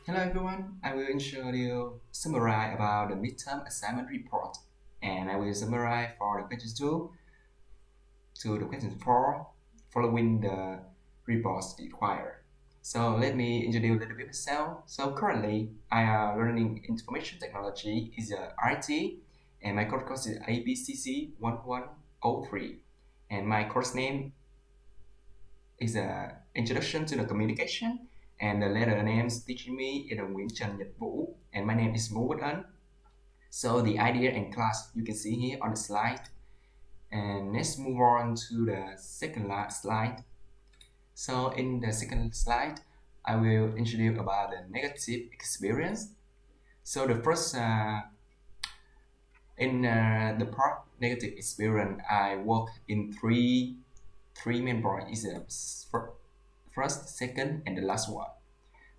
Hello everyone, I will introduce summarize about the midterm assignment report and I will summarize for the question 2 to the question 4 following the reports required. So let me introduce a little bit myself. So currently I am learning information technology is a IT and my course is ABCC1103 and my course name is a introduction to the communication and the letter names teaching me is Nguyễn Trần Nhật Vũ and my name is Ngô Quốc Ân. So the idea and class you can see here on the slide. And let's move on to the second slide. So in the second slide, I will introduce about the negative experience. So the first in the part negative experience, I work in three main points. Is the first, second, and the last one.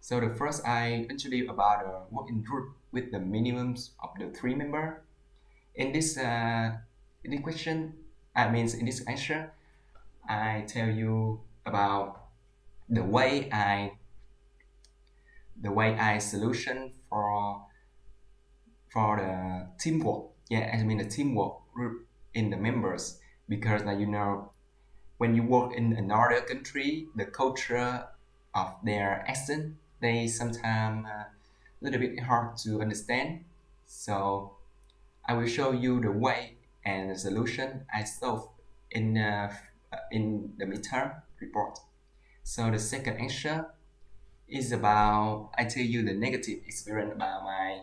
So the first I introduce about a working group with the minimums of the 3 member. In this question, in this answer, I tell you about the way I solution for the teamwork. Yeah, the teamwork group in the members because when you work in another country, the culture of their accent they sometimes a little bit hard to understand. So I will show you the way and the solution I solved in the midterm report. So the second answer is about I tell you the negative experience about my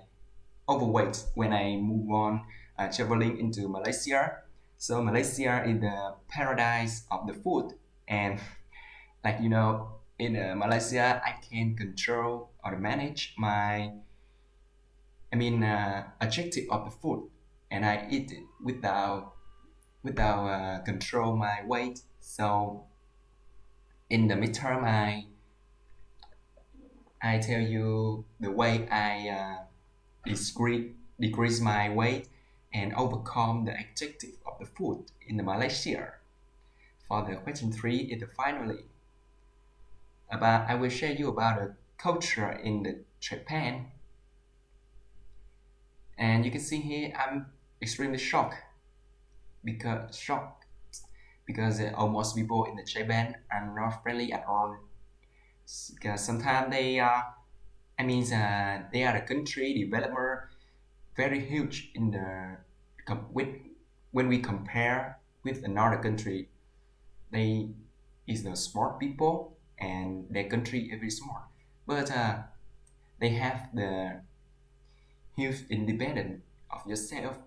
overweight when I move on traveling into Malaysia. So Malaysia is the paradise of the food, and in Malaysia, I can control or manage my objective of the food, and I eat it without control my weight. So in the midterm, I tell you the way I decrease my weight and overcome the objective of the food in the Malaysia. For the question 3 is the finally about I will share you about the culture in the Japan. And you can see here I'm extremely shocked because almost people in the Japan are not friendly at all. Because sometimes they are the country developer very huge in the when we compare with another country. They is the smart people and their country is very smart, but they have the huge independence of yourself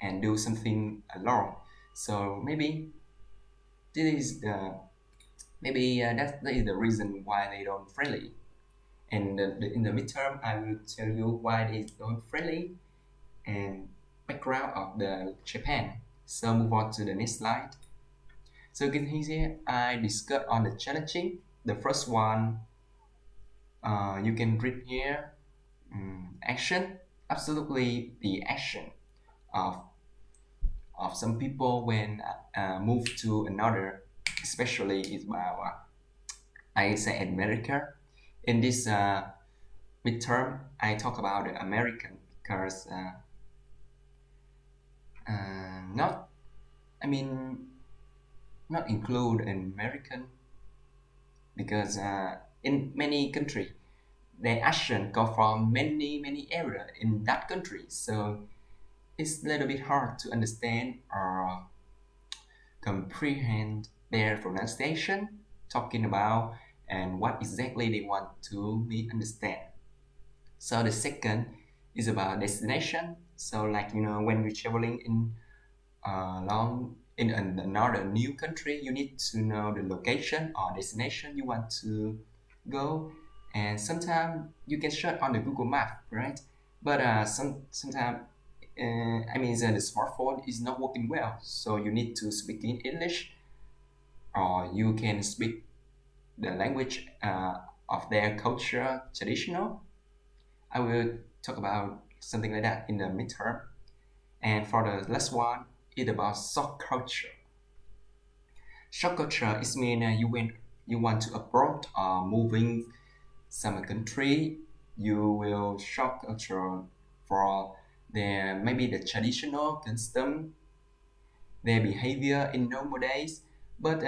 and do something alone. So maybe this is the that is the reason why they don't friendly. And in the midterm, I will tell you why they don't friendly and background of the Japan. So move on to the next slide. So you can see here I discuss on the challenging. The first one, you can read here, action. Absolutely, the action of some people when move to another, especially is about I say America. In this midterm, I talk about the American because not not include an American because in many country their action go from many area in that country, so it's a little bit hard to understand or comprehend their pronunciation talking about and what exactly they want to be understand. So the second is about destination. So when we're traveling in long in another new country, you need to know the location or destination you want to go, and sometimes you can search on the Google Map, right? But sometimes the smartphone is not working well, so you need to speak in English, or you can speak the language of their culture traditional. I will talk about something like that in the midterm. And for the last one, it's about shock culture. Shock culture is mean you want to abroad or moving some country you will shock culture for their maybe the traditional custom, their behavior in normal days. But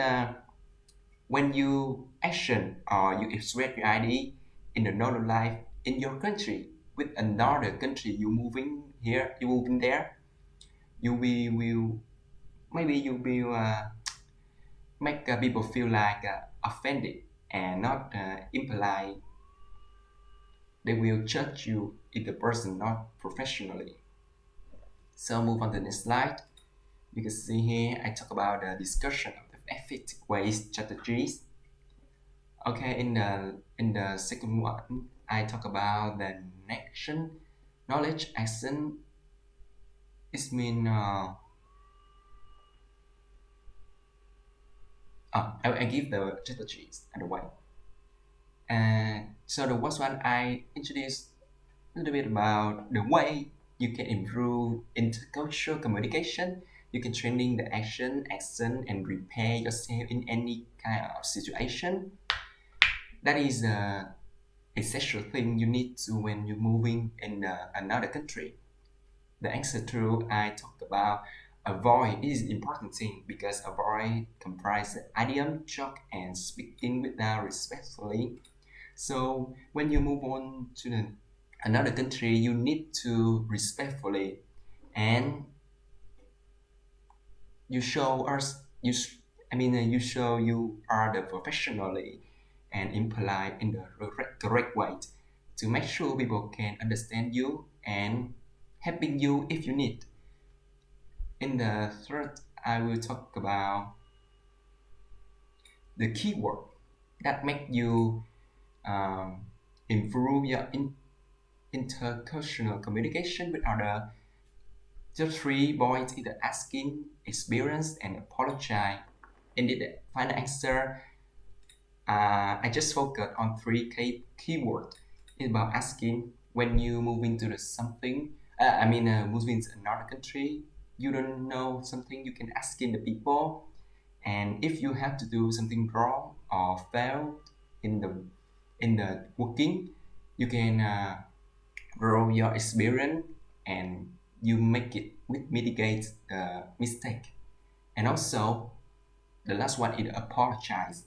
when you action or you express your idea in the normal life in your country with another country, you moving here, you moving there, you will maybe you will make people feel like offended and not impolite. They will judge you if the person not professionally. So move on to the next slide. You can see here I talk about the discussion of the effective waste strategies. Okay, in the second one, I talk about the action, knowledge, action. It mean I give the strategies and the way. And so the first one I introduced a little bit about the way you can improve intercultural communication. You can training the action, accent, and prepare yourself in any kind of situation. That is the essential thing you need to when you're moving in another country. The answer to I talked about avoid is important thing because avoid comprises idiom, joke, and speaking without respectfully. So when you move on to another country, you need to respectfully and you show us you show you are the professionally and impolite in the correct way to make sure people can understand you and helping you if you need. In the third, I will talk about the keyword that make you um, improve your intercultural communication with other. The 3 points is the asking, experience, and apologize. In the final answer, I just focus on 3 keywords. It's about asking when you move into the something. Moving to another country, you don't know something. You can ask in the people, and if you have to do something wrong or fail in the working, you can grow your experience and you make it with mitigate the mistake. And also the last one is apologize.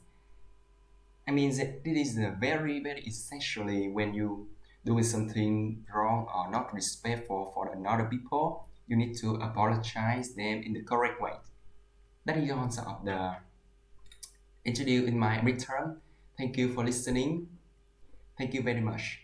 I mean that this is a very essentially when you doing something wrong or not respectful for another people, you need to apologize them in the correct way. That is the answer of the interview in my midterm. Thank you for listening. Thank you very much.